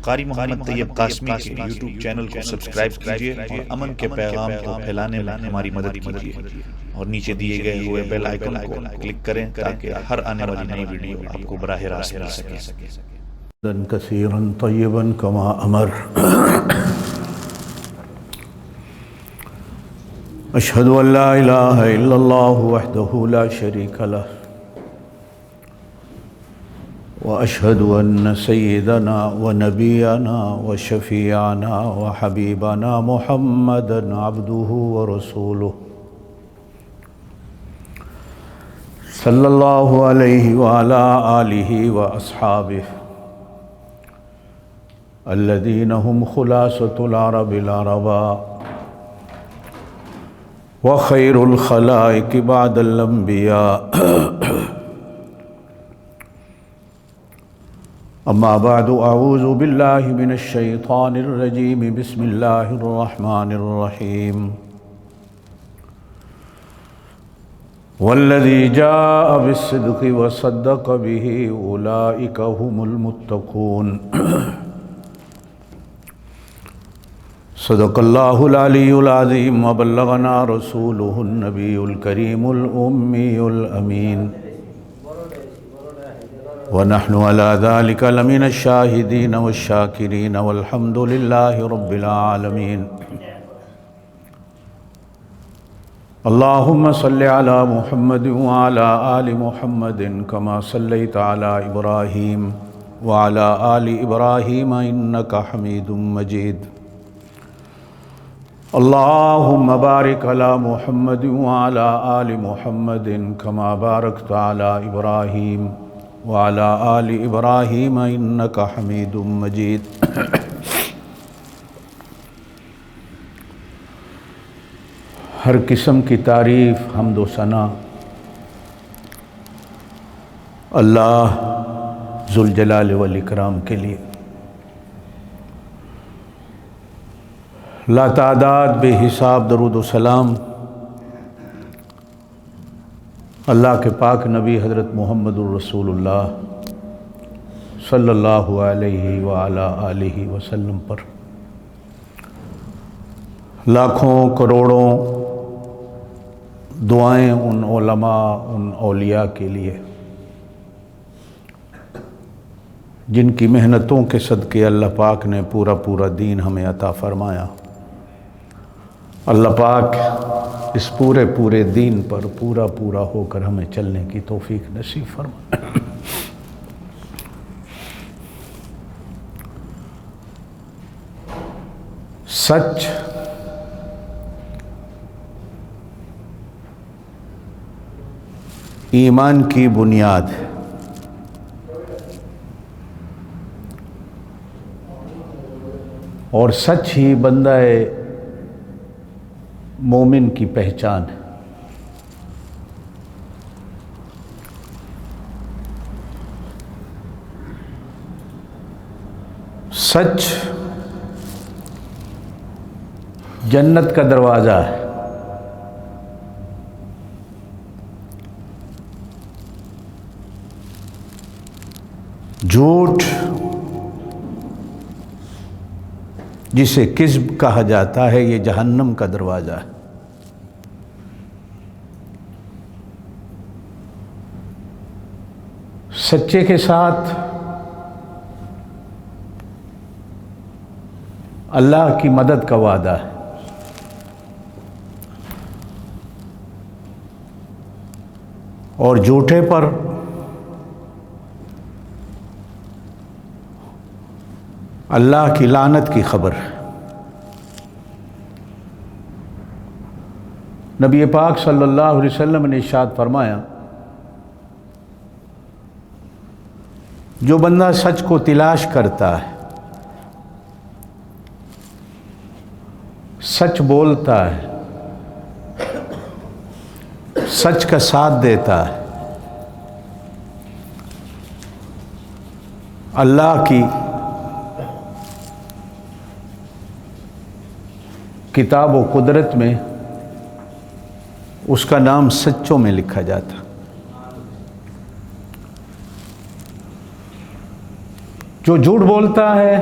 قاری محمد طیب قاسمی کے YouTube channel کو سبسکرائب کیجیے اور امن کے پیغام کو پھیلانے میں ہماری مدد کیجیے اور نیچے دیے گئے ہوئے بیل آئیکن کو کلک کریں تاکہ ہر آنے والی نئی ویڈیو آپ کو براہ راست مل سکے۔ كثيرا طيبا كما أمر أشهد أن لا إله إلا الله وحده لا شريك له وأشهد أن سيدنا ونبينا وشفيعنا وحبيبنا محمدا عبده ورسوله صلى الله عليه وعلى آله وأصحابه الذين هم خلاصة العرب العرباء وخير الخلائق بعد الأنبياء أما بعد أعوذ بالله من الشيطان الرجيم بسم الله الرحمن الرحيم والذي جاء بالصدق وصدق به أولئك هم المتقون صدق الله العلي العظيم وبلغنا رسوله النبي الكريم الأمي الأمين ونحن على ذلك لمن الشاهدين والشاكرين والحمد لله رب العالمين اللهم صل على محمد وعلى آل محمد كما صليت على إبراهيم وعلى آل إبراهيم إنك حميد مجيد اللهم بارك على محمد وعلى آل محمد كما باركت على إبراهيم وعلى آل إبراهيم إنك حميد مجيد ہر قسم کی تعریف حمد و ثنا اللہ ذوالجلال والاکرام کے لیے، لا تعداد بے حساب درود و سلام اللہ کے پاک نبی حضرت محمد الرسول اللہ صلی اللہ علیہ وآلہ آلہ وسلم پر، لاکھوں کروڑوں دعائیں ان علماء ان اولیاء کے لیے جن کی محنتوں کے صدقے اللہ پاک نے پورا دین ہمیں عطا فرمایا۔ اللہ پاک اس پورے دین پر پورا ہو کر ہمیں چلنے کی توفیق نصیب فرمائے۔ سچ ایمان کی بنیاد ہے اور سچ ہی بندہ مومن کی پہچان ہے۔ سچ جنت کا دروازہ ہے، جھوٹ جسے کذب کہا جاتا ہے یہ جہنم کا دروازہ ہے۔ سچے کے ساتھ اللہ کی مدد کا وعدہ ہے، اور جھوٹے پر اللہ کی لعنت کی خبر ہے۔ نبی پاک صلی اللہ علیہ وسلم نے ارشاد فرمایا، جو بندہ سچ کو تلاش کرتا ہے، سچ بولتا ہے، سچ کا ساتھ دیتا ہے، اللہ کی کتاب و قدرت میں اس کا نام سچوں میں لکھا جاتا۔ جو جھوٹ بولتا ہے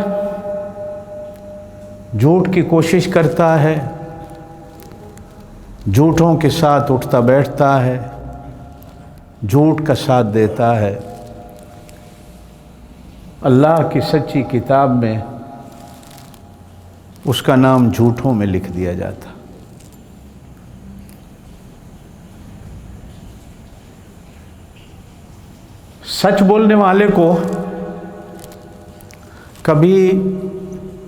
جھوٹ کی کوشش کرتا ہے، جھوٹوں کے ساتھ اٹھتا بیٹھتا ہے، جھوٹ کا ساتھ دیتا ہے، اللہ کی سچی کتاب میں اس کا نام جھوٹوں میں لکھ دیا جاتا۔ سچ بولنے والے کو کبھی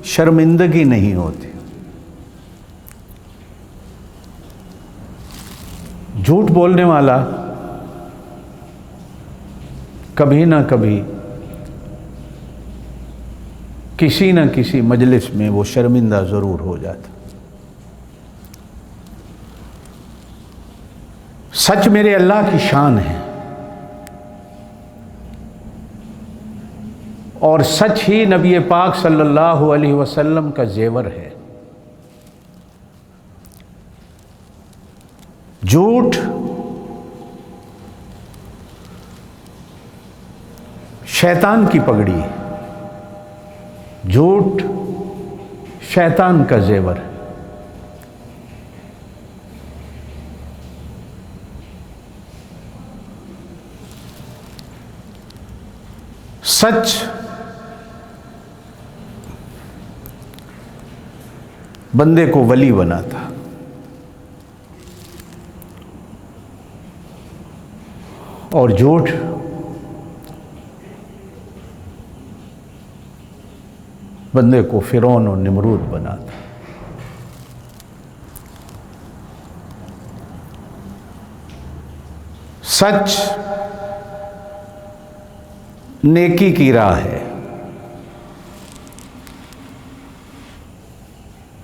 شرمندگی نہیں ہوتی، جھوٹ بولنے والا کبھی نہ کبھی کسی نہ کسی مجلس میں وہ شرمندہ ضرور ہو جاتا۔ سچ میرے اللہ کی شان ہے، اور سچ ہی نبی پاک صلی اللہ علیہ وسلم کا زیور ہے۔ جھوٹ شیطان کی پگڑی ہے، جھوٹ شیطان کا زیور ہے۔ سچ بندے کو ولی بناتا، اور جھوٹ بندے کو فرعون اور نمرود بناتا۔ سچ نیکی کی راہ ہے،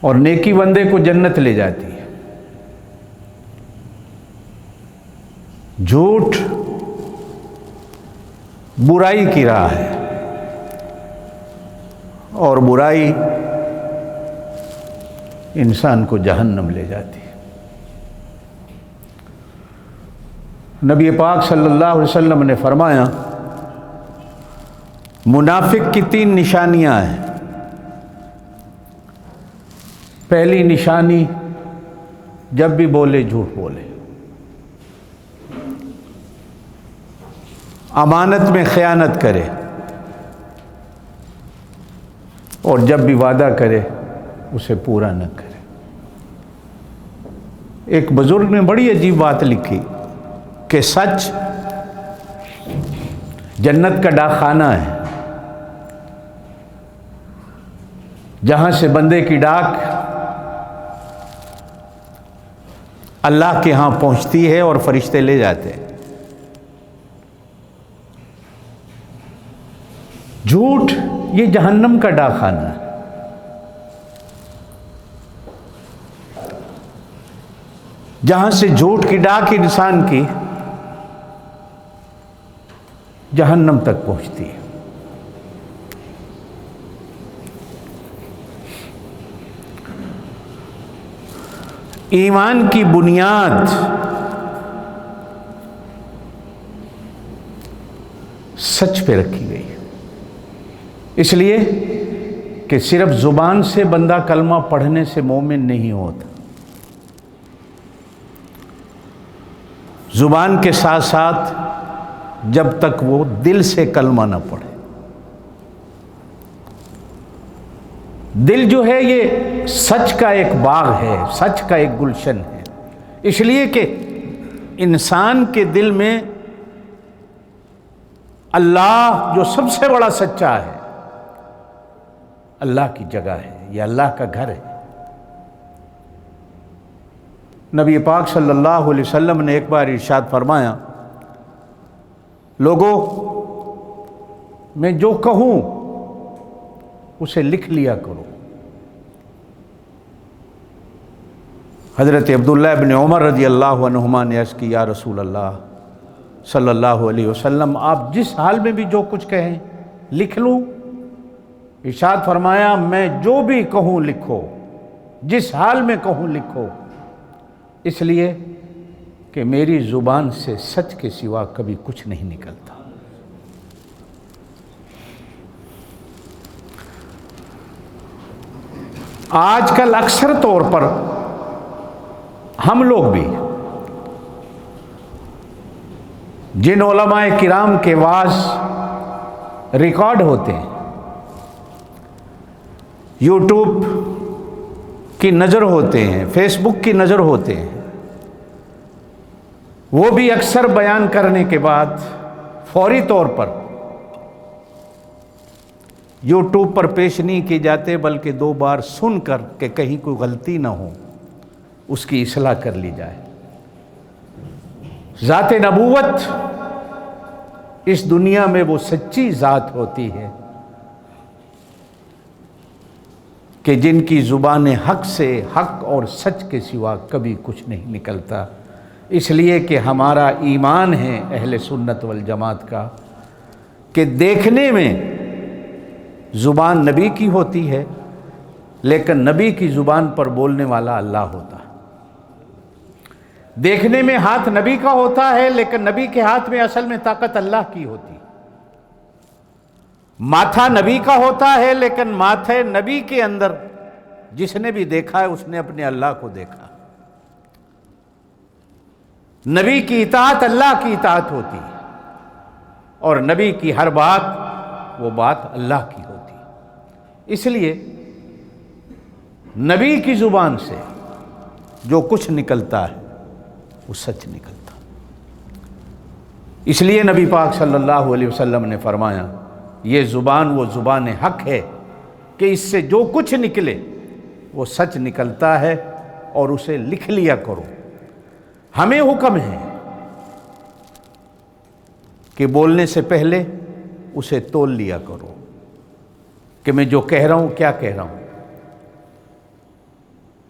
اور نیکی بندے کو جنت لے جاتی ہے۔ جھوٹ برائی کی راہ ہے، اور برائی انسان کو جہنم لے جاتی ہے۔ نبی پاک صلی اللہ علیہ وسلم نے فرمایا، منافق کی 3 نشانیاں ہیں۔ پہلی نشانی، جب بھی بولے جھوٹ بولے، امانت میں خیانت کرے، اور جب بھی وعدہ کرے اسے پورا نہ کرے۔ ایک بزرگ نے بڑی عجیب بات لکھی کہ سچ جنت کا ڈاک خانہ ہے، جہاں سے بندے کی ڈاک اللہ کے ہاں پہنچتی ہے اور فرشتے لے جاتے ہیں۔ جھوٹ یہ جہنم کا ڈاک خانہ ہے۔ جہاں سے جھوٹ کی ڈاک انسان کی جہنم تک پہنچتی ہے۔ ایمان کی بنیاد سچ پہ رکھی گئی ہے، اس لیے کہ صرف زبان سے بندہ کلمہ پڑھنے سے مومن نہیں ہوتا، زبان کے ساتھ ساتھ جب تک وہ دل سے کلمہ نہ پڑھے۔ دل جو ہے یہ سچ کا ایک باغ ہے، سچ کا ایک گلشن ہے، اس لیے کہ انسان کے دل میں اللہ جو سب سے بڑا سچا ہے، اللہ کی جگہ ہے، یہ اللہ کا گھر ہے۔ نبی پاک صلی اللہ علیہ وسلم نے ایک بار ارشاد فرمایا، لوگوں میں جو کہوں اسے لکھ لیا کرو۔ حضرت عبداللہ ابن عمر رضی اللہ عنہما نے عرض کی، یا رسول اللہ صلی اللہ علیہ وسلم، آپ جس حال میں بھی جو کچھ کہیں لکھ لوں؟ ارشاد فرمایا، میں جو بھی کہوں لکھو، جس حال میں کہوں لکھو، اس لیے کہ میری زبان سے سچ کے سوا کبھی کچھ نہیں نکلتا۔ آج کل اکثر طور پر ہم لوگ بھی جن علماء کرام کے وعظ ریکارڈ ہوتے ہیں، یوٹیوب کی نظر ہوتے ہیں، فیس بک کی نظر ہوتے ہیں، وہ بھی اکثر بیان کرنے کے بعد فوری طور پر یوٹیوب پر پیش نہیں کی جاتے، بلکہ 2 بار سن کر کہ کہیں کوئی غلطی نہ ہو اس کی اصلاح کر لی جائے۔ ذات نبوت اس دنیا میں وہ سچی ذات ہوتی ہے کہ جن کی زبان حق سے حق اور سچ کے سوا کبھی کچھ نہیں نکلتا، اس لیے کہ ہمارا ایمان ہے اہل سنت والجماعت کا کہ دیکھنے میں زبان نبی کی ہوتی ہے، لیکن نبی کی زبان پر بولنے والا اللہ ہوتا ہے۔ دیکھنے میں ہاتھ نبی کا ہوتا ہے، لیکن نبی کے ہاتھ میں اصل میں طاقت اللہ کی ہوتی ہے۔ ماتھا نبی کا ہوتا ہے، لیکن ماتھے نبی کے اندر جس نے بھی دیکھا ہے اس نے اپنے اللہ کو دیکھا۔ نبی کی اطاعت اللہ کی اطاعت ہوتی ہے، اور نبی کی ہر بات وہ بات اللہ کی ہوتی ہے۔ اس لیے نبی کی زبان سے جو کچھ نکلتا ہے وہ سچ نکلتا۔ اس لیے نبی پاک صلی اللہ علیہ وسلم نے فرمایا یہ زبان وہ زبان حق ہے کہ اس سے جو کچھ نکلے وہ سچ نکلتا ہے، اور اسے لکھ لیا کرو۔ ہمیں حکم ہے کہ بولنے سے پہلے اسے تول لیا کرو کہ میں جو کہہ رہا ہوں کیا کہہ رہا ہوں۔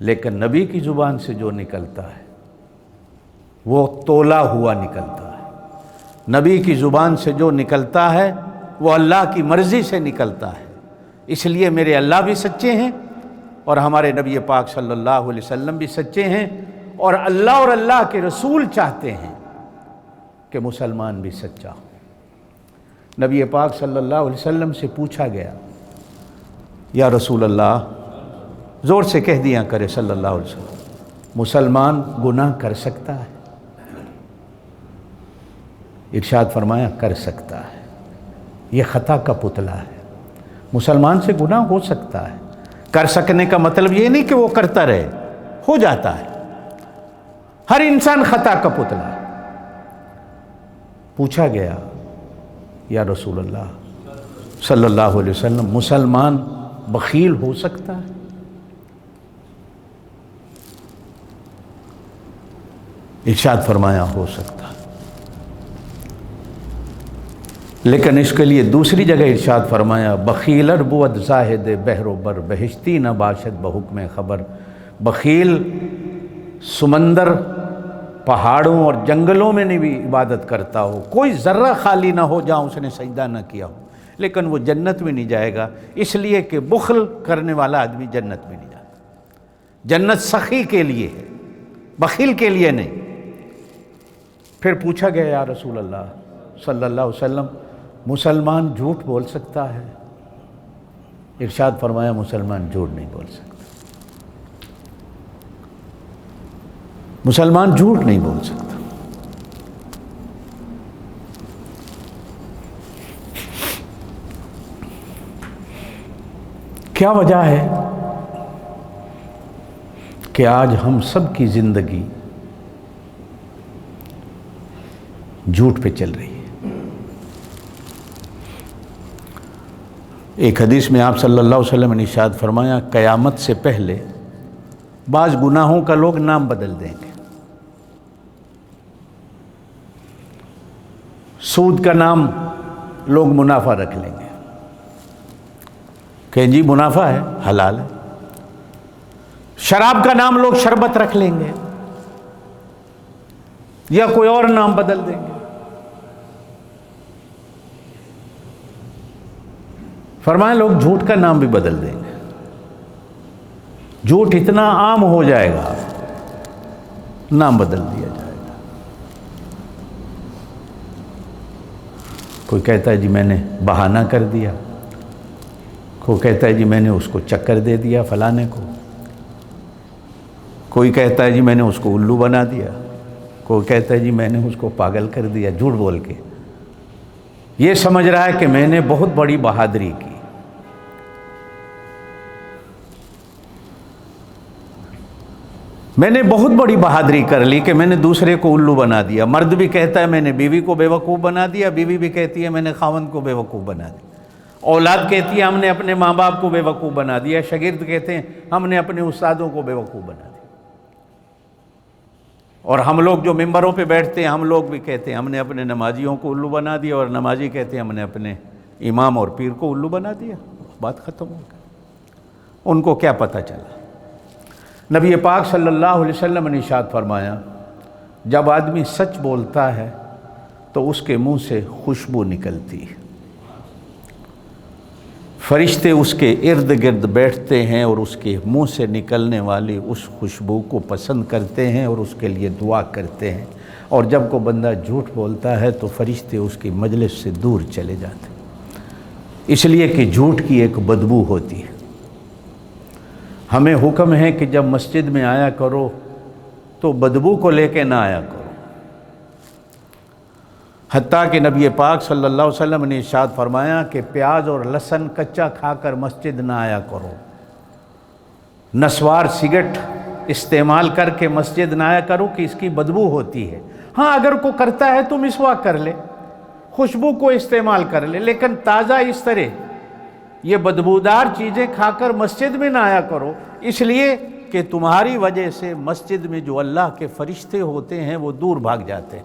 لیکن نبی کی زبان سے جو نکلتا ہے وہ تولا ہوا نکلتا ہے۔ نبی کی زبان سے جو نکلتا ہے وہ اللہ کی مرضی سے نکلتا ہے۔ اس لیے میرے اللہ بھی سچے ہیں اور ہمارے نبی پاک صلی اللہ علیہ وسلم بھی سچے ہیں، اور اللہ کے رسول چاہتے ہیں کہ مسلمان بھی سچا ہو۔ نبی پاک صلی اللہ علیہ وسلم سے پوچھا گیا، یا رسول اللہ، زور سے کہہ دیا کرے صلی اللہ علیہ وسلم، مسلمان گناہ کر سکتا ہے؟ ارشاد فرمایا کر سکتا ہے۔ یہ خطا کا پتلا ہے۔ مسلمان سے گناہ ہو سکتا ہے۔ کر سکنے کا مطلب یہ نہیں کہ وہ کرتا رہے، ہو جاتا ہے۔ ہر انسان خطا کا پتلا ہے۔ پوچھا گیا، یا رسول اللہ صلی اللہ علیہ وسلم، مسلمان بخیل ہو سکتا ہے؟ ارشاد فرمایا ہو سکتا ہے، لیکن اس کے لیے دوسری جگہ ارشاد فرمایا بخیل بود زاہد بحر و بر بہشتی نہ باشد بحکم خبر۔ بخیل سمندر، پہاڑوں اور جنگلوں میں بھی عبادت کرتا ہو، کوئی ذرہ خالی نہ ہو جہاں اس نے سجدہ نہ کیا ہو، لیکن وہ جنت میں نہیں جائے گا، اس لیے کہ بخل کرنے والا آدمی جنت میں نہیں جاتا۔ جنت سخی کے لیے ہے، بخیل کے لیے نہیں۔ پھر پوچھا گیا، یا رسول اللہ صلی اللہ علیہ وسلم، مسلمان جھوٹ بول سکتا ہے؟ ارشاد فرمایا مسلمان جھوٹ نہیں بول سکتا۔ مسلمان جھوٹ نہیں بول سکتا۔ کیا وجہ ہے کہ آج ہم سب کی زندگی جھوٹ پہ چل رہی ہے؟ ایک حدیث میں آپ صلی اللہ علیہ وسلم نے ارشاد فرمایا قیامت سے پہلے بعض گناہوں کا لوگ نام بدل دیں گے۔ سود کا نام لوگ منافع رکھ لیں گے کہ جی منافع ہے، حلال ہے۔ شراب کا نام لوگ شربت رکھ لیں گے، یا کوئی اور نام بدل دیں گے۔ فرمایا لوگ جھوٹ کا نام بھی بدل دیں گے۔ جھوٹ اتنا عام ہو جائے گا، نام بدل دیا جائے گا۔ کوئی کہتا ہے جی میں نے بہانہ کر دیا، کوئی کہتا ہے جی میں نے اس کو چکر دے دیا فلانے کو، کوئی کہتا ہے جی میں نے اس کو الو بنا دیا، کوئی کہتا ہے جی میں نے اس کو پاگل کر دیا جھوٹ بول کے۔ یہ سمجھ رہا ہے کہ میں نے بہت بڑی بہادری کی۔ میں نے بہت بڑی بہادری کر لی کہ میں نے دوسرے کو الو بنا دیا۔ مرد بھی کہتا ہے میں نے بیوی کو بے وقوف بنا دیا، بیوی بھی کہتی ہے میں نے خاوند کو بے وقوف بنا دیا، اولاد کہتی ہے ہم نے اپنے ماں باپ کو بے وقوف بنا دیا، شاگرد کہتے ہیں ہم نے اپنے استادوں کو بے وقوف بنا دیا۔ اور ہم لوگ جو ممبروں پہ بیٹھتے ہیں ہم لوگ بھی کہتے ہیں ہم نے اپنے نمازیوں کو الو بنا دیا، اور نمازی کہتے ہیں ہم نے اپنے امام اور پیر کو الو بنا دیا۔ بات ختم ہو گئی۔ ان کو کیا پتہ چلا؟ نبی پاک صلی اللہ علیہ وسلم نے ارشاد فرمایا جب آدمی سچ بولتا ہے تو اس کے منہ سے خوشبو نکلتی ہے، فرشتے اس کے ارد گرد بیٹھتے ہیں اور اس کے منہ سے نکلنے والی اس خوشبو کو پسند کرتے ہیں اور اس کے لیے دعا کرتے ہیں، اور جب کوئی بندہ جھوٹ بولتا ہے تو فرشتے اس کی مجلس سے دور چلے جاتے ہیں، اس لیے کہ جھوٹ کی ایک بدبو ہوتی ہے۔ ہمیں حکم ہے کہ جب مسجد میں آیا کرو تو بدبو کو لے کے نہ آیا کرو، حتیٰ کہ نبی پاک صلی اللہ علیہ وسلم نے ارشاد فرمایا کہ پیاز اور لہسن کچا کھا کر مسجد نہ آیا کرو، نسوار سگرٹ استعمال کر کے مسجد نہ آیا کرو کہ اس کی بدبو ہوتی ہے۔ ہاں اگر کوئی کرتا ہے تو مسواک کر لے، خوشبو کو استعمال کر لے، لیکن تازہ اس طرح یہ بدبودار چیزیں کھا کر مسجد میں نہ آیا کرو، اس لیے کہ تمہاری وجہ سے مسجد میں جو اللہ کے فرشتے ہوتے ہیں وہ دور بھاگ جاتے ہیں۔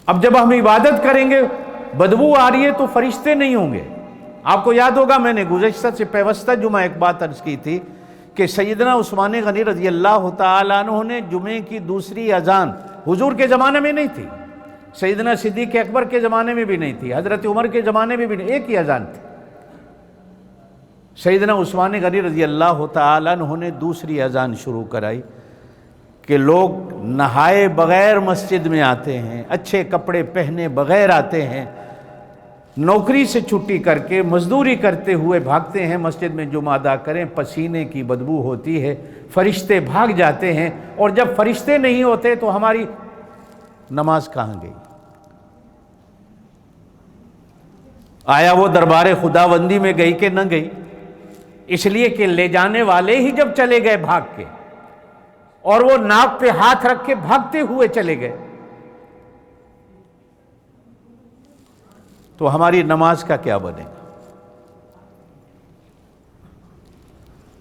اب جب ہم عبادت کریں گے بدبو آ رہی ہے تو فرشتے نہیں ہوں گے۔ آپ کو یاد ہوگا میں نے گزشتہ سے پیوستہ جمعہ ایک بات عرض کی تھی کہ سیدنا عثمان غنی رضی اللہ تعالیٰ عنہ نے جمعے کی دوسری اذان حضور کے زمانے میں نہیں تھی، سیدنا صدیق اکبر کے زمانے میں بھی نہیں تھی، حضرت عمر کے زمانے میں بھی نہیں، ایک ہی اذان تھی۔ سیدنا عثمان غنی رضی اللہ تعالیٰ عنہ نے دوسری اذان شروع کرائی کہ لوگ نہائے بغیر مسجد میں آتے ہیں، اچھے کپڑے پہنے بغیر آتے ہیں، نوکری سے چھٹی کر کے مزدوری کرتے ہوئے بھاگتے ہیں مسجد میں جمعہ ادا کریں، پسینے کی بدبو ہوتی ہے، فرشتے بھاگ جاتے ہیں، اور جب فرشتے نہیں ہوتے تو ہماری نماز کہاں گئی؟ آیا وہ دربار خداوندی میں گئی کہ نہ گئی؟ اس لیے کہ لے جانے والے ہی جب چلے گئے بھاگ کے، اور وہ ناک پہ ہاتھ رکھ کے بھاگتے ہوئے چلے گئے، تو ہماری نماز کا کیا بنے گا؟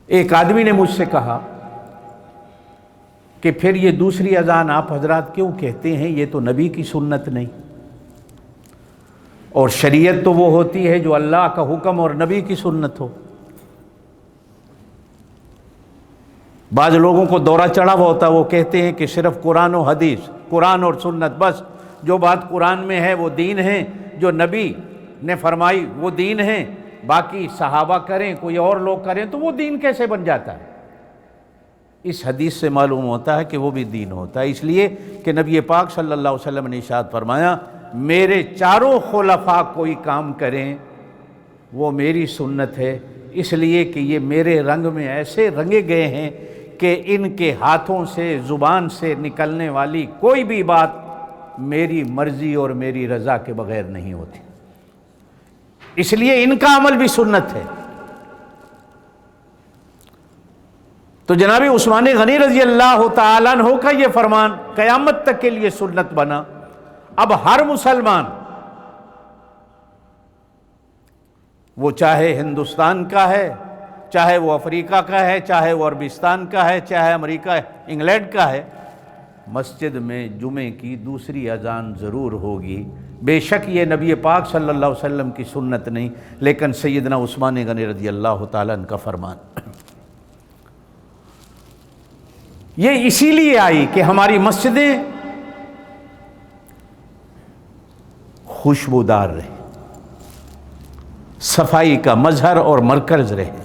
ایک آدمی نے مجھ سے کہا کہ پھر یہ دوسری اذان آپ حضرات کیوں کہتے ہیں؟ یہ تو نبی کی سنت نہیں، اور شریعت تو وہ ہوتی ہے جو اللہ کا حکم اور نبی کی سنت ہو۔ بعض لوگوں کو دورہ چڑھا ہوا ہوتا ہے، وہ کہتے ہیں کہ صرف قرآن و حدیث، قرآن اور سنت، بس جو بات قرآن میں ہے وہ دین ہے، جو نبی نے فرمائی وہ دین ہے، باقی صحابہ کریں کوئی اور لوگ کریں تو وہ دین کیسے بن جاتا ہے؟ اس حدیث سے معلوم ہوتا ہے کہ وہ بھی دین ہوتا ہے، اس لیے کہ نبی پاک صلی اللہ علیہ وسلم نے ارشاد فرمایا میرے چاروں خلفاء کوئی کام کریں وہ میری سنت ہے، اس لیے کہ یہ میرے رنگ میں ایسے رنگے گئے ہیں کہ ان کے ہاتھوں سے زبان سے نکلنے والی کوئی بھی بات میری مرضی اور میری رضا کے بغیر نہیں ہوتی، اس لیے ان کا عمل بھی سنت ہے۔ تو جناب عثمان غنی رضی اللہ تعالیٰ عنہ کا یہ فرمان قیامت تک کے لیے سنت بنا۔ اب ہر مسلمان، وہ چاہے ہندوستان کا ہے، چاہے وہ افریقہ کا ہے، چاہے وہ عربستان کا ہے، چاہے امریکہ انگلینڈ کا ہے، مسجد میں جمعے کی دوسری اذان ضرور ہوگی۔ بے شک یہ نبی پاک صلی اللہ علیہ وسلم کی سنت نہیں، لیکن سیدنا عثمان غنی رضی اللہ تعالیٰ عنہ کا فرمان۔ یہ اسی لیے آئی کہ ہماری مسجدیں خوشبودار رہیں، صفائی کا مظہر اور مرکز رہیں۔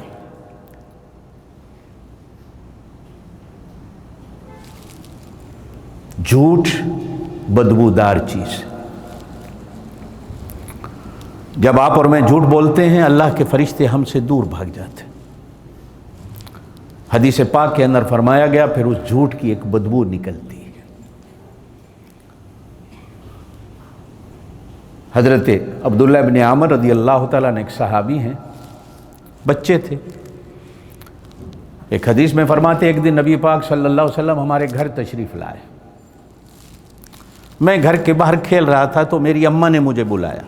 جھوٹ بدبودار چیز، جب آپ اور میں جھوٹ بولتے ہیں اللہ کے فرشتے ہم سے دور بھاگ جاتے ہیں۔ حدیث پاک کے اندر فرمایا گیا پھر اس جھوٹ کی ایک بدبو نکلتی ہے۔ حضرت عبداللہ ابن عامر رضی اللہ تعالیٰ نے، ایک صحابی ہیں، بچے تھے، ایک حدیث میں فرماتے ایک دن نبی پاک صلی اللہ علیہ وسلم ہمارے گھر تشریف لائے۔ میں گھر کے باہر کھیل رہا تھا تو میری اماں نے مجھے بلایا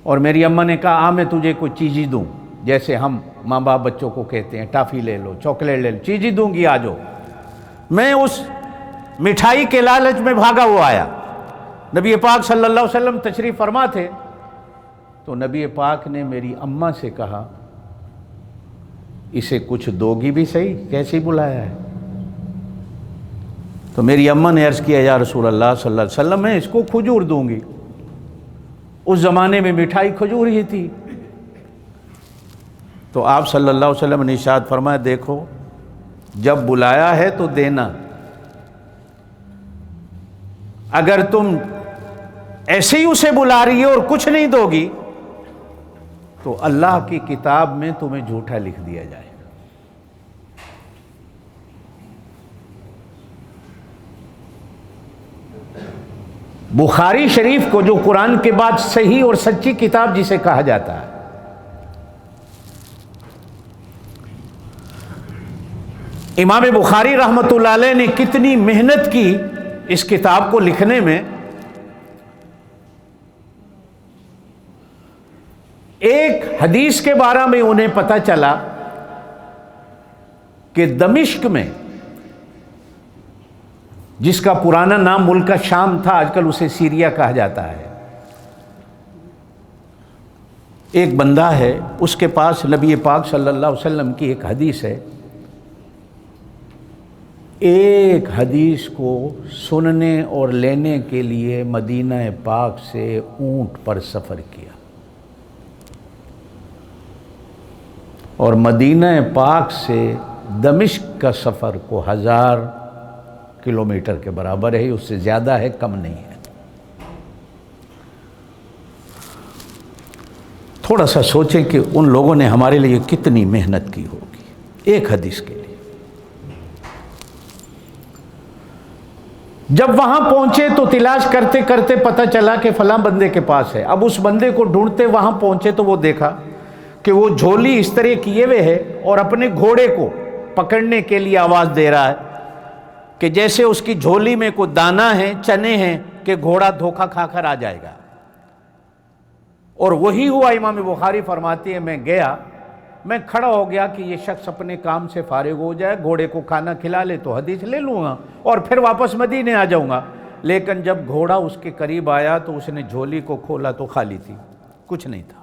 اور میری اماں نے کہا میں تجھے کوئی چیزی دوں، جیسے ہم ماں باپ بچوں کو کہتے ہیں ٹافی لے لو، چاکلیٹ لے لو، چیزی دوں گی، آ جاؤ۔ میں اس مٹھائی کے لالچ میں بھاگا ہوا آیا۔ نبی پاک صلی اللہ علیہ وسلم تشریف فرما تھے تو نبی پاک نے میری اماں سے کہا اسے کچھ دو گی بھی صحیح، کیسے بلایا ہے؟ تو میری اماں نے عرض کیا یا رسول اللہ صلی اللہ علیہ وسلم میں اس کو کھجور دوں گی۔ اس زمانے میں مٹھائی کھجور ہی تھی۔ تو آپ صلی اللہ علیہ وسلم نے ارشاد فرمایا دیکھو جب بلایا ہے تو دینا، اگر تم ایسے ہی اسے بلا رہی ہو اور کچھ نہیں دو گی تو اللہ کی کتاب میں تمہیں جھوٹا لکھ دیا جائے گا۔ بخاری شریف کو جو قرآن کے بعد صحیح اور سچی کتاب جسے کہا جاتا ہے، امام بخاری رحمۃ اللہ علیہ نے کتنی محنت کی اس کتاب کو لکھنے میں۔ ایک حدیث کے بارے میں انہیں پتہ چلا کہ دمشق میں، جس کا پرانا نام ملک شام تھا، آج کل اسے سیریا کہا جاتا ہے، ایک بندہ ہے، اس کے پاس نبی پاک صلی اللہ علیہ وسلم کی ایک حدیث ہے۔ ایک حدیث کو سننے اور لینے کے لیے مدینہ پاک سے اونٹ پر سفر کیا، اور مدینہ پاک سے دمشق کا سفر کو 1000 کلومیٹر کے برابر ہے، اس سے زیادہ ہے، کم نہیں ہے۔ تھوڑا سا سوچیں کہ ان لوگوں نے ہمارے لیے کتنی محنت کی ہوگی ایک حدیث کے لیے۔ جب وہاں پہنچے تو تلاش کرتے کرتے پتہ چلا کہ فلاں بندے کے پاس ہے۔ اب اس بندے کو ڈھونڈتے وہاں پہنچے تو وہ دیکھا کہ وہ جھولی اس طرح کیے ہوئے ہے اور اپنے گھوڑے کو پکڑنے کے لیے آواز دے رہا ہے کہ جیسے اس کی جھولی میں کوئی دانہ ہے، چنے ہیں، کہ گھوڑا دھوکہ کھا کر آ جائے گا۔ اور وہی ہوا۔ امام بخاری فرماتے ہیں میں گیا، میں کھڑا ہو گیا کہ یہ شخص اپنے کام سے فارغ ہو جائے، گھوڑے کو کھانا کھلا لے تو حدیث لے لوں گا اور پھر واپس مدینے آ جاؤں گا۔ لیکن جب گھوڑا اس کے قریب آیا تو اس نے جھولی کو کھولا تو خالی تھی، کچھ نہیں تھا۔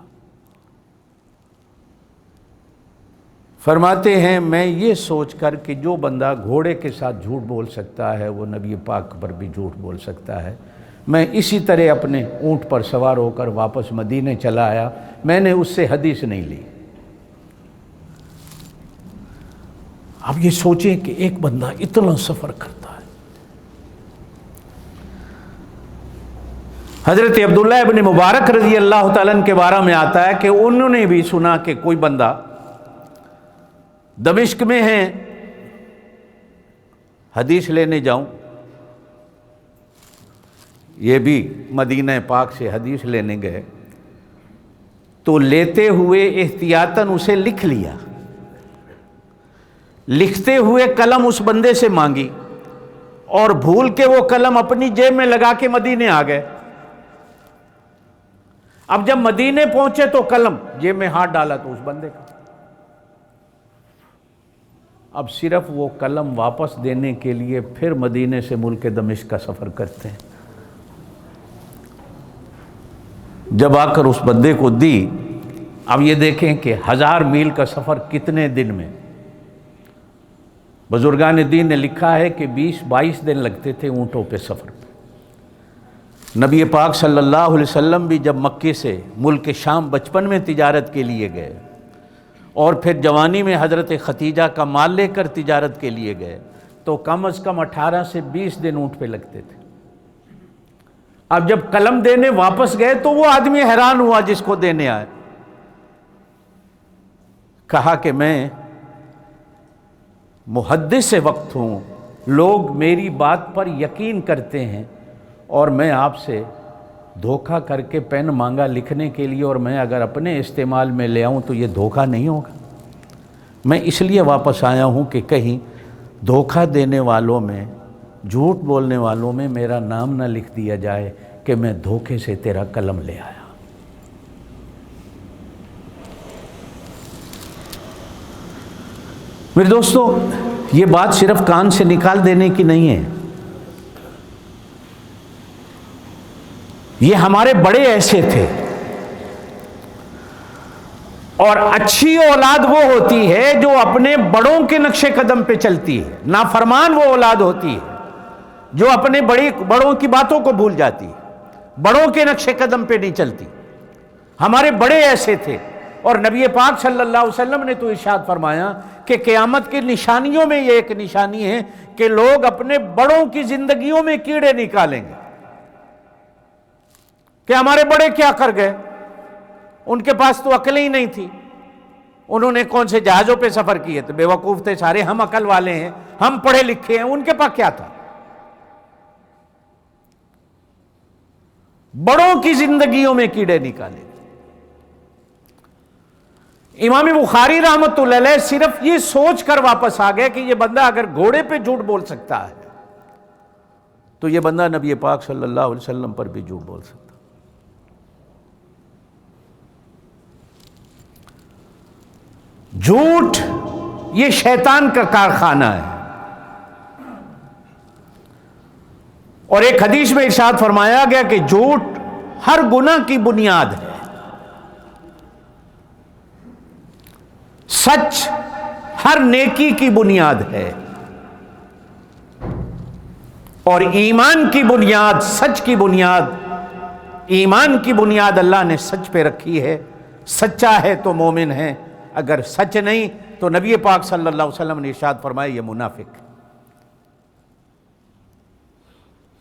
فرماتے ہیں میں یہ سوچ کر کہ جو بندہ گھوڑے کے ساتھ جھوٹ بول سکتا ہے وہ نبی پاک پر بھی جھوٹ بول سکتا ہے، میں اسی طرح اپنے اونٹ پر سوار ہو کر واپس مدینے چلا آیا، میں نے اس سے حدیث نہیں لی۔ اب یہ سوچیں کہ ایک بندہ اتنا سفر کرتا ہے۔ حضرت عبداللہ ابن مبارک رضی اللہ تعالیٰ عنہ کے بارے میں آتا ہے کہ انہوں نے بھی سنا کہ کوئی بندہ دمشق میں ہے، حدیث لینے جاؤں، یہ بھی مدینہ پاک سے حدیث لینے گئے تو لیتے ہوئے احتیاطاً اسے لکھ لیا، لکھتے ہوئے قلم اس بندے سے مانگی اور بھول کے وہ قلم اپنی جیب میں لگا کے مدینے آ گئے۔ اب جب مدینے پہنچے تو قلم جیب میں ہاتھ ڈالا تو اس بندے کا، اب صرف وہ قلم واپس دینے کے لیے پھر مدینے سے ملک دمشق کا سفر کرتے ہیں۔ جب آ کر اس بندے کو دی، اب یہ دیکھیں کہ 1000 میل کا سفر کتنے دن میں، بزرگان دین نے لکھا ہے کہ 20-22 دن لگتے تھے اونٹوں پہ سفر پہ۔ نبی پاک صلی اللہ علیہ وسلم بھی جب مکے سے ملک شام بچپن میں تجارت کے لیے گئے اور پھر جوانی میں حضرت ختیجہ کا مال لے کر تجارت کے لیے گئے تو کم از کم 18 سے 20 دن اونٹ پہ لگتے تھے۔ اب جب قلم دینے واپس گئے تو وہ آدمی حیران ہوا جس کو دینے آئے. کہا کہ میں محدث وقت ہوں، لوگ میری بات پر یقین کرتے ہیں، اور میں آپ سے دھوکہ کر کے پین مانگا لکھنے کے لیے، اور میں اگر اپنے استعمال میں لے آؤں تو یہ دھوکہ نہیں ہوگا. میں اس لیے واپس آیا ہوں کہ کہیں دھوکہ دینے والوں میں، جھوٹ بولنے والوں میں میرا نام نہ لکھ دیا جائے کہ میں دھوکے سے تیرا قلم لے آیا. میرے دوستو، یہ بات صرف کان سے نکال دینے کی نہیں ہے. یہ ہمارے بڑے ایسے تھے، اور اچھی اولاد وہ ہوتی ہے جو اپنے بڑوں کے نقش قدم پہ چلتی ہے. نافرمان وہ اولاد ہوتی ہے جو اپنے بڑوں کی باتوں کو بھول جاتی ہے، بڑوں کے نقش قدم پہ نہیں چلتی. ہمارے بڑے ایسے تھے، اور نبی پاک صلی اللہ علیہ وسلم نے تو ارشاد فرمایا کہ قیامت کی نشانیوں میں یہ ایک نشانی ہے کہ لوگ اپنے بڑوں کی زندگیوں میں کیڑے نکالیں گے کہ ہمارے بڑے کیا کر گئے، ان کے پاس تو عقل ہی نہیں تھی، انہوں نے کون سے جہازوں پہ سفر کیے تھے، بے وقوف تھے سارے، ہم عقل والے ہیں، ہم پڑھے لکھے ہیں، ان کے پاس کیا تھا. بڑوں کی زندگیوں میں کیڑے نکالے. امام بخاری رحمۃ اللہ علیہ صرف یہ سوچ کر واپس آ گئے کہ یہ بندہ اگر گھوڑے پہ جھوٹ بول سکتا ہے تو یہ بندہ نبی پاک صلی اللہ علیہ وسلم پر بھی جھوٹ بول سکتا. جھوٹ یہ شیطان کا کارخانہ ہے. اور ایک حدیث میں ارشاد فرمایا گیا کہ جھوٹ ہر گناہ کی بنیاد ہے، سچ ہر نیکی کی بنیاد ہے، اور ایمان کی بنیاد، سچ کی بنیاد، ایمان کی بنیاد اللہ نے سچ پہ رکھی ہے. سچا ہے تو مومن ہے، اگر سچ نہیں تو نبی پاک صلی اللہ علیہ وسلم نے ارشاد فرمایا یہ منافق.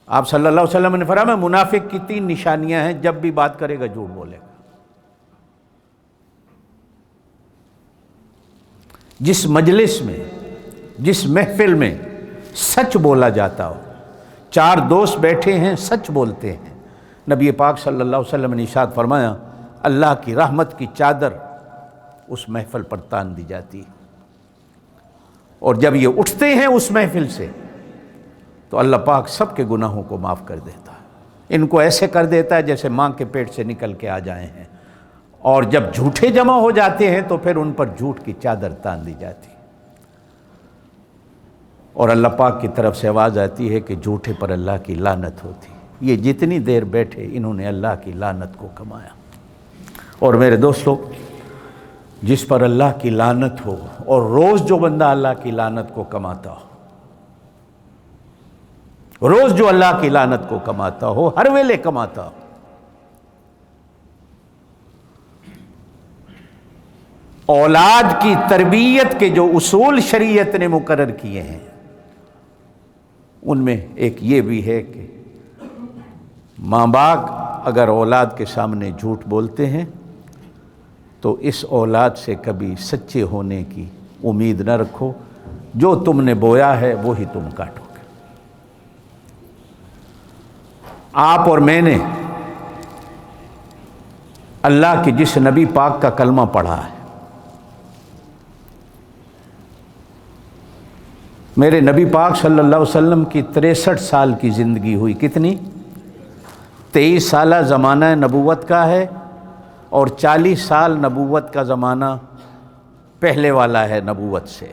آپ صلی اللہ علیہ وسلم نے فرمایا منافق کی 3 نشانیاں ہیں، جب بھی بات کرے گا جھوٹ بولے گا. جس مجلس میں، جس محفل میں سچ بولا جاتا ہو، 4 دوست بیٹھے ہیں سچ بولتے ہیں، نبی پاک صلی اللہ علیہ وسلم نے ارشاد فرمایا اللہ کی رحمت کی چادر اس محفل پر تان دی جاتی ہے. اور جب یہ اٹھتے ہیں اس محفل سے تو اللہ پاک سب کے گناہوں کو معاف کر دیتا ہے. ان کو ایسے کر دیتا ہے جیسے ماں کے پیٹ سے نکل کے آ جائے ہیں. اور جب جھوٹے جمع ہو جاتے ہیں تو پھر ان پر جھوٹ کی چادر تان دی جاتی. اور اللہ پاک کی طرف سے آواز آتی ہے کہ جھوٹے پر اللہ کی لعنت ہوتی. یہ جتنی دیر بیٹھے انہوں نے اللہ کی لعنت کو کمایا. اور میرے دوستو، جس پر اللہ کی لعنت ہو، اور روز جو بندہ اللہ کی لعنت کو کماتا ہو، روز جو اللہ کی لعنت کو کماتا ہو، ہر ویلے کماتا ہو، اولاد کی تربیت کے جو اصول شریعت نے مقرر کیے ہیں ان میں ایک یہ بھی ہے کہ ماں باپ اگر اولاد کے سامنے جھوٹ بولتے ہیں تو اس اولاد سے کبھی سچے ہونے کی امید نہ رکھو. جو تم نے بویا ہے وہی تم کاٹو گے. آپ اور میں نے اللہ کے جس نبی پاک کا کلمہ پڑھا ہے، میرے نبی پاک صلی اللہ علیہ وسلم کی 63 سال کی زندگی ہوئی. کتنی؟ 23 سالہ زمانہ نبوت کا ہے، اور 40 سال نبوت کا زمانہ پہلے والا ہے نبوت سے.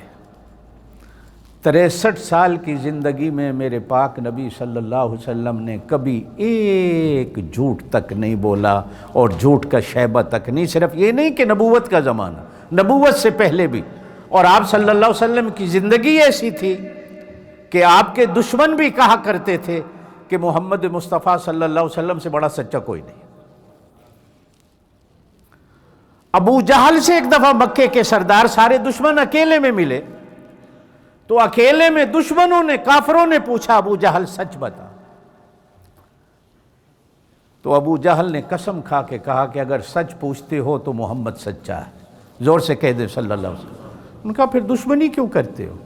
63 سال کی زندگی میں میرے پاک نبی صلی اللہ علیہ وسلم نے کبھی ایک جھوٹ تک نہیں بولا، اور جھوٹ کا شیبہ تک نہیں. صرف یہ نہیں کہ نبوت کا زمانہ، نبوت سے پہلے بھی. اور آپ صلی اللہ علیہ وسلم کی زندگی ایسی تھی کہ آپ کے دشمن بھی کہا کرتے تھے کہ محمد مصطفیٰ صلی اللہ علیہ وسلم سے بڑا سچا کوئی نہیں. ابو جہل سے ایک دفعہ مکے کے سردار سارے دشمن اکیلے میں ملے تو اکیلے میں دشمنوں نے، کافروں نے پوچھا ابو جہل سچ بتا. تو ابو جہل نے قسم کھا کے کہا کہ اگر سچ پوچھتے ہو تو محمد سچا ہے، زور سے کہہ دے صلی اللہ علیہ وسلم۔ ان کا پھر دشمنی کیوں کرتے ہو؟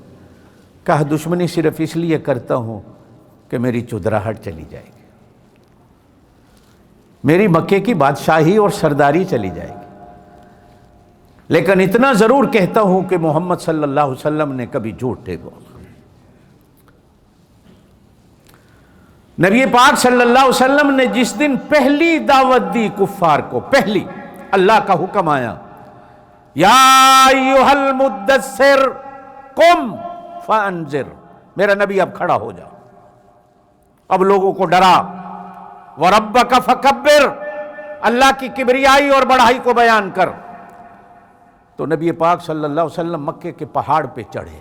کہا دشمنی صرف اس لیے کرتا ہوں کہ میری چودراہٹ چلی جائے گی، میری مکے کی بادشاہی اور سرداری چلی جائے گی، لیکن اتنا ضرور کہتا ہوں کہ محمد صلی اللہ علیہ وسلم نے کبھی جھوٹ نہیں بولا۔ نبی پاک صلی اللہ علیہ وسلم نے جس دن پہلی دعوت دی کفار کو، پہلی اللہ کا حکم آیا، یا ایھا المدثر قم فانذر، میرا نبی اب کھڑا ہو جا، اب لوگوں کو ڈرا، وربک فکبر، اللہ کی کبریائی اور بڑائی کو بیان کر۔ تو نبی پاک صلی اللہ علیہ وسلم مکے کے پہاڑ پہ چڑھے۔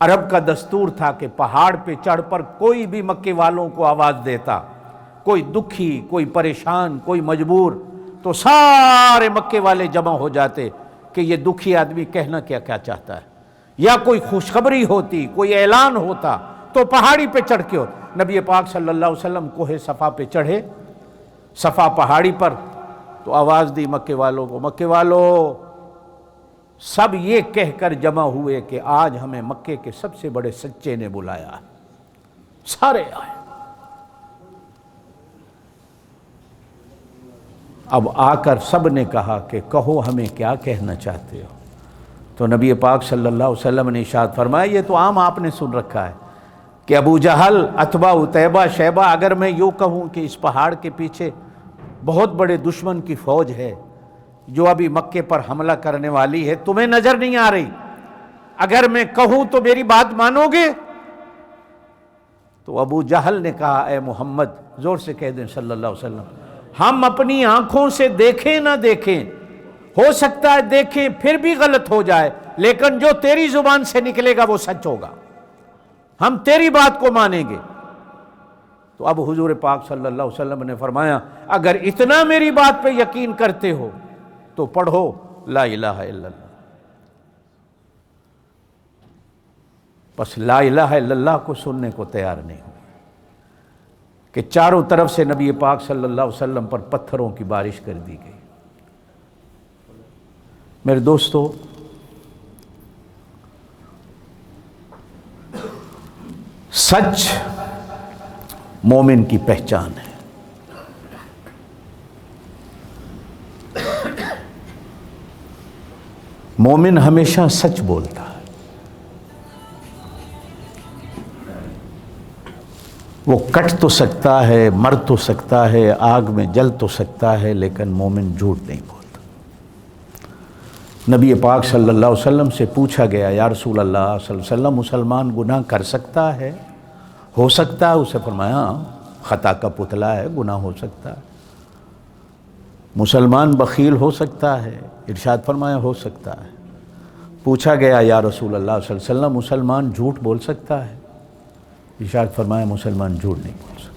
عرب کا دستور تھا کہ پہاڑ پہ چڑھ پر کوئی بھی مکے والوں کو آواز دیتا، کوئی دکھی، کوئی پریشان، کوئی مجبور، تو سارے مکے والے جمع ہو جاتے کہ یہ دکھی آدمی کہنا کیا چاہتا ہے، یا کوئی خوشخبری ہوتی، کوئی اعلان ہوتا تو پہاڑی پہ چڑھ کے ہوتا۔ نبی پاک صلی اللہ علیہ وسلم کوہ صفا پہ چڑھے، صفا پہاڑی پر، تو آواز دی مکے والوں کو، مکے والوں سب یہ کہہ کر جمع ہوئے کہ آج ہمیں مکے کے سب سے بڑے سچے نے بلایا ہے، سارے آئے۔ اب آ کر سب نے کہا کہ کہو ہمیں کیا کہنا چاہتے ہو؟ تو نبی پاک صلی اللہ علیہ وسلم نے ارشاد فرمایا، یہ تو عام آپ نے سن رکھا ہے کہ ابو جہل، عتبہ، عتیبہ، شیبہ، اگر میں یوں کہوں کہ اس پہاڑ کے پیچھے بہت بڑے دشمن کی فوج ہے جو ابھی مکے پر حملہ کرنے والی ہے، تمہیں نظر نہیں آ رہی، اگر میں کہوں تو میری بات مانو گے؟ تو ابو جہل نے کہا، اے محمد، زور سے کہہ دیں صلی اللہ علیہ وسلم، ہم اپنی آنکھوں سے دیکھیں نہ دیکھیں، ہو سکتا ہے دیکھیں پھر بھی غلط ہو جائے، لیکن جو تیری زبان سے نکلے گا وہ سچ ہوگا، ہم تیری بات کو مانیں گے۔ تو اب حضور پاک صلی اللہ علیہ وسلم نے فرمایا، اگر اتنا میری بات پہ یقین کرتے ہو تو پڑھو لا الہ الا اللہ۔ بس لا الہ الا اللہ کو سننے کو تیار نہیں ہو کہ چاروں طرف سے نبی پاک صلی اللہ علیہ وسلم پر پتھروں کی بارش کر دی گئی۔ میرے دوستو، سچ مومن کی پہچان ہے۔ مومن ہمیشہ سچ بولتا ہے، وہ کٹ تو سکتا ہے، مر تو سکتا ہے، آگ میں جل تو سکتا ہے، لیکن مومن جھوٹ نہیں بولتا۔ نبی پاک صلی اللہ علیہ وسلم سے پوچھا گیا، یا رسول اللہ صلی اللہ علیہ وسلم، مسلمان گناہ کر سکتا ہے؟ ہو سکتا ہے؟ اسے فرمایا، خطا کا پتلا ہے، گناہ ہو سکتا ہے۔ مسلمان بخیل ہو سکتا ہے؟ ارشاد فرمایا، ہو سکتا ہے۔ پوچھا گیا، یا رسول اللہ صلی اللہ علیہ وسلم، مسلمان جھوٹ بول سکتا ہے؟ ارشاد فرمایا، مسلمان جھوٹ نہیں بول سکتا۔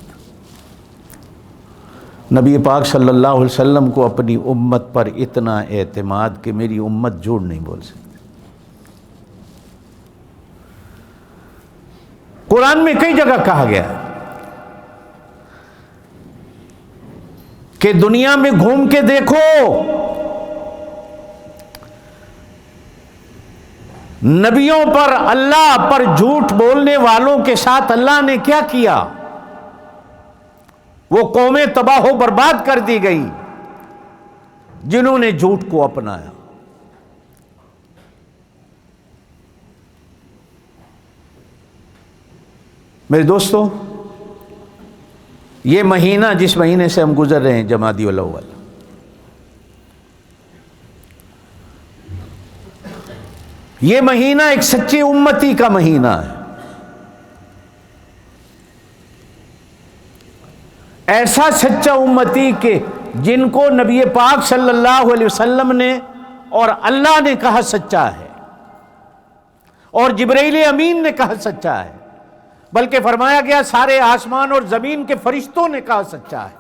نبی پاک صلی اللہ علیہ وسلم کو اپنی امت پر اتنا اعتماد کہ میری امت جھوٹ نہیں بول سکتی۔ قرآن میں کئی جگہ کہا گیا کہ دنیا میں گھوم کے دیکھو، نبیوں پر، اللہ پر جھوٹ بولنے والوں کے ساتھ اللہ نے کیا کیا؟ وہ قومیں تباہ و برباد کر دی گئیں جنہوں نے جھوٹ کو اپنایا۔ میرے دوستو، یہ مہینہ جس مہینے سے ہم گزر رہے ہیں، جمادی الاول، یہ مہینہ ایک سچے امتی کا مہینہ ہے۔ ایسا سچا امتی کہ جن کو نبی پاک صلی اللہ علیہ وسلم نے اور اللہ نے کہا سچا ہے، اور جبرائیل امین نے کہا سچا ہے، بلکہ فرمایا گیا سارے آسمان اور زمین کے فرشتوں نے کہا سچا ہے۔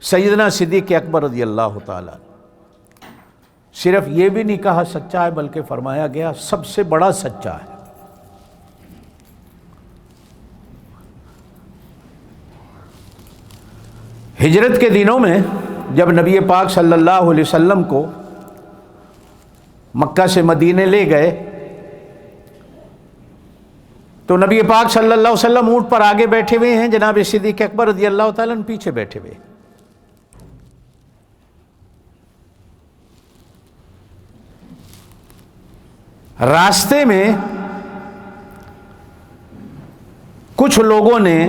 سیدنا صدیق اکبر رضی اللہ تعالیٰ صرف یہ بھی نہیں کہا سچا ہے، بلکہ فرمایا گیا سب سے بڑا سچا ہے۔ ہجرت کے دنوں میں جب نبی پاک صلی اللہ علیہ وسلم کو مکہ سے مدینے لے گئے تو نبی پاک صلی اللہ علیہ وسلم اونٹ پر آگے بیٹھے ہوئے ہیں، جناب صدیق اکبر رضی اللہ تعالیٰ عنہ پیچھے بیٹھے ہوئے۔ راستے میں کچھ لوگوں نے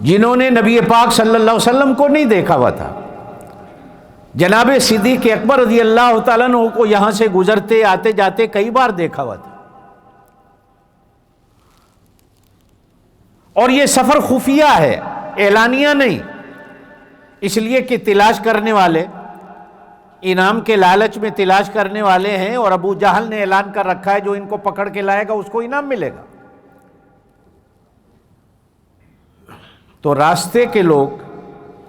جنہوں نے نبی پاک صلی اللہ علیہ وسلم کو نہیں دیکھا ہوا تھا، جناب صدیق اکبر رضی اللہ تعالیٰ عنہ کو یہاں سے گزرتے آتے جاتے کئی بار دیکھا ہوا تھا، اور یہ سفر خفیہ ہے، اعلانیہ نہیں، اس لیے کہ تلاش کرنے والے انعام کے لالچ میں تلاش کرنے والے ہیں، اور ابو جہل نے اعلان کر رکھا ہے جو ان کو پکڑ کے لائے گا اس کو انعام ملے گا۔ تو راستے کے لوگ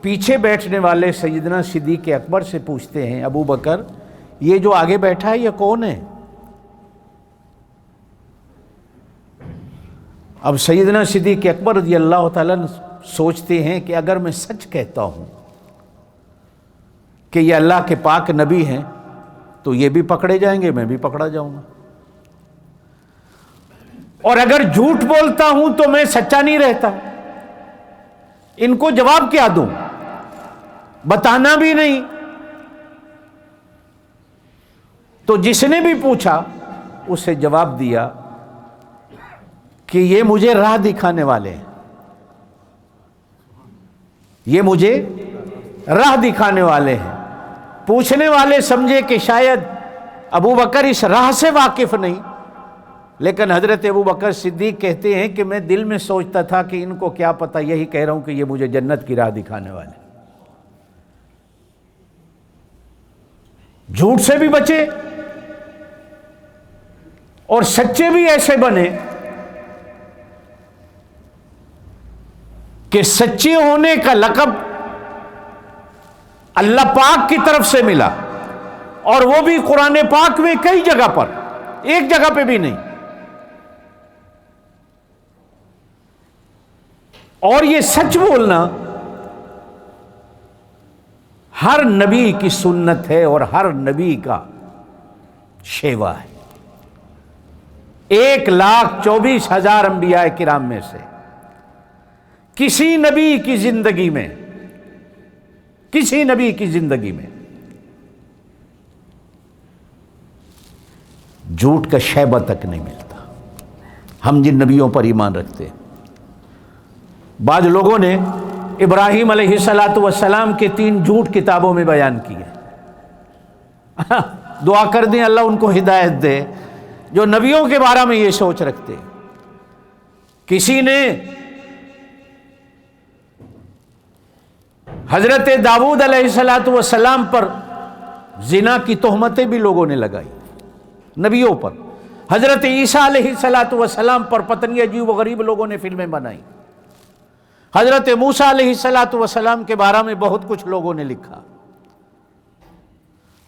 پیچھے بیٹھنے والے سیدنا صدیق اکبر سے پوچھتے ہیں، ابو بکر یہ جو آگے بیٹھا ہے یہ کون ہے؟ اب سیدنا صدیق اکبر رضی اللہ تعالیٰ سوچتے ہیں کہ اگر میں سچ کہتا ہوں کہ یہ اللہ کے پاک نبی ہیں تو یہ بھی پکڑے جائیں گے، میں بھی پکڑا جاؤں گا، اور اگر جھوٹ بولتا ہوں تو میں سچا نہیں رہتا، ان کو جواب کیا دوں؟ بتانا بھی نہیں۔ تو جس نے بھی پوچھا اسے جواب دیا کہ یہ مجھے راہ دکھانے والے ہیں، یہ مجھے راہ دکھانے والے ہیں۔ پوچھنے والے سمجھے کہ شاید ابو بکر اس راہ سے واقف نہیں، لیکن حضرت ابو بکر صدیق کہتے ہیں کہ میں دل میں سوچتا تھا کہ ان کو کیا پتہ، یہی کہہ رہا ہوں کہ یہ مجھے جنت کی راہ دکھانے والے۔ جھوٹ سے بھی بچے اور سچے بھی ایسے بنے کہ سچے ہونے کا لقب اللہ پاک کی طرف سے ملا، اور وہ بھی قرآن پاک میں کئی جگہ پر، ایک جگہ پہ بھی نہیں۔ اور یہ سچ بولنا ہر نبی کی سنت ہے اور ہر نبی کا شیوا ہے۔ 1,24,000 انبیاء کرام میں سے کسی نبی کی زندگی میں جھوٹ کا شیبہ تک نہیں ملتا، ہم جن نبیوں پر ایمان رکھتے ہیں۔ بعض لوگوں نے ابراہیم علیہ السلام کے 3 جھوٹ کتابوں میں بیان کیے، دعا کر دیں اللہ ان کو ہدایت دے جو نبیوں کے بارے میں یہ سوچ رکھتے ہیں۔ کسی نے حضرت داؤد علیہ السلام پر زنا کی تہمتیں بھی لوگوں نے لگائی نبیوں پر، حضرت عیسیٰ علیہ السلام پر پتہ نہیں عجیب و غریب لوگوں نے فلمیں بنائی، حضرت موسیٰ علیہ السلام کے بارے میں بہت کچھ لوگوں نے لکھا۔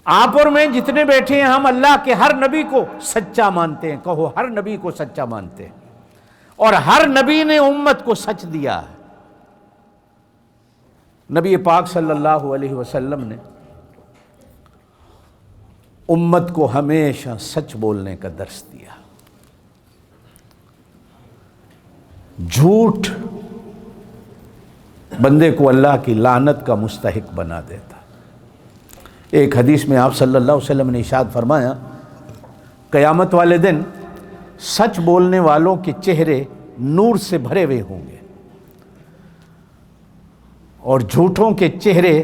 آپ اور میں جتنے بیٹھے ہیں ہم اللہ کے ہر نبی کو سچا مانتے ہیں، کہو ہر نبی کو سچا مانتے ہیں، اور ہر نبی نے امت کو سچ دیا ہے۔ نبی پاک صلی اللہ علیہ وسلم نے امت کو ہمیشہ سچ بولنے کا درس دیا۔ جھوٹ بندے کو اللہ کی لعنت کا مستحق بنا دیتا۔ ایک حدیث میں آپ صلی اللہ علیہ وسلم نے ارشاد فرمایا، قیامت والے دن سچ بولنے والوں کے چہرے نور سے بھرے ہوئے ہوں گے اور جھوٹوں کے چہرے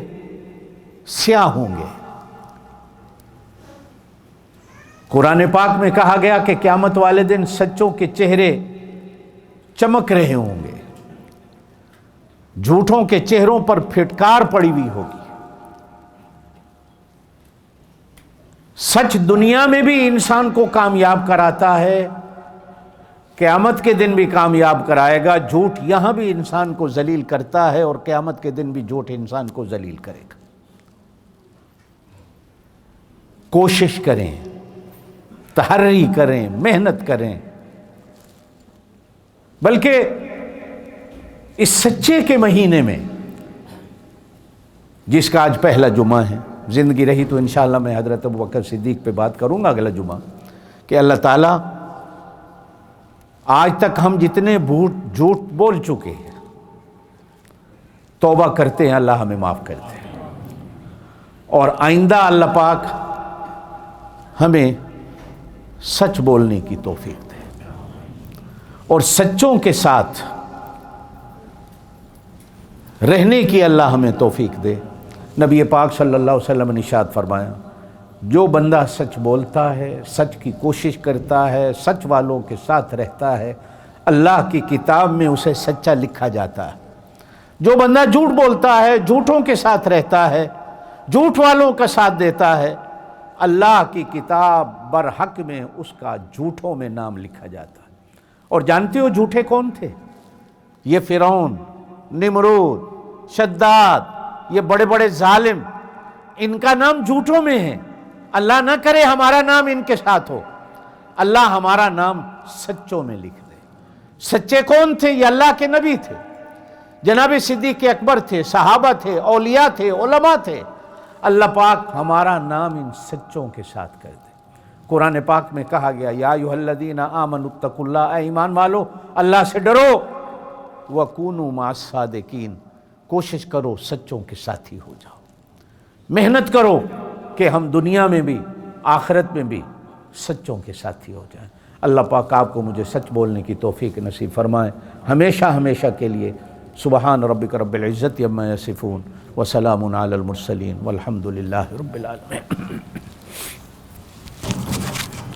سیاہ ہوں گے۔ قرآن پاک میں کہا گیا کہ قیامت والے دن سچوں کے چہرے چمک رہے ہوں گے، جھوٹوں کے چہروں پر پھٹکار پڑی ہوئی ہوگی۔ سچ دنیا میں بھی انسان کو کامیاب کراتا ہے، قیامت کے دن بھی کامیاب کرائے گا۔ جھوٹ یہاں بھی انسان کو ذلیل کرتا ہے اور قیامت کے دن بھی جھوٹ انسان کو ذلیل کرے گا۔ کوشش کریں، تحری کریں، محنت کریں، بلکہ اس سچے کے مہینے میں جس کا آج پہلا جمعہ ہے. زندگی رہی تو انشاءاللہ میں حضرت ابوبکر صدیق پہ بات کروں گا اگلا جمعہ کہ اللہ تعالیٰ آج تک ہم جتنے جھوٹ بول چکے ہیں توبہ کرتے ہیں اللہ ہمیں معاف کر دے, اور آئندہ اللہ پاک ہمیں سچ بولنے کی توفیق دے اور سچوں کے ساتھ رہنے کی اللہ ہمیں توفیق دے. نبی پاک صلی اللہ علیہ وسلم نے ارشاد فرمایا جو بندہ سچ بولتا ہے, سچ کی کوشش کرتا ہے, سچ والوں کے ساتھ رہتا ہے, اللہ کی کتاب میں اسے سچا لکھا جاتا ہے. جو بندہ جھوٹ بولتا ہے, جھوٹوں کے ساتھ رہتا ہے, جھوٹ والوں کا ساتھ دیتا ہے, اللہ کی کتاب برحق میں اس کا جھوٹوں میں نام لکھا جاتا ہے. اور جانتے ہو جھوٹے کون تھے؟ یہ فرعون, نمرود, شداد, یہ بڑے بڑے ظالم, ان کا نام جھوٹوں میں ہے. اللہ نہ کرے ہمارا نام ان کے ساتھ ہو, اللہ ہمارا نام سچوں میں لکھ دے. سچے کون تھے؟ یہ اللہ کے نبی تھے, جناب صدیق اکبر تھے, صحابہ تھے, اولیاء تھے, علماء تھے. اللہ پاک ہمارا نام ان سچوں کے ساتھ کر دے. قرآن پاک میں کہا گیا یا ایھا الذین آمنوا اتقوا اللہ, اے ایمان والو اللہ سے ڈرو, وکونوا مع الصادقین, کوشش کرو سچوں کے ساتھی ہو جاؤ. محنت کرو کہ ہم دنیا میں بھی آخرت میں بھی سچوں کے ساتھی ہو جائیں. اللہ پاک آپ کو مجھے سچ بولنے کی توفیق نصیب فرمائے ہمیشہ ہمیشہ کے لیے. سبحان ربک رب العزت عما یصفون وسلام علی المرسلین والحمد للہ رب العالمین.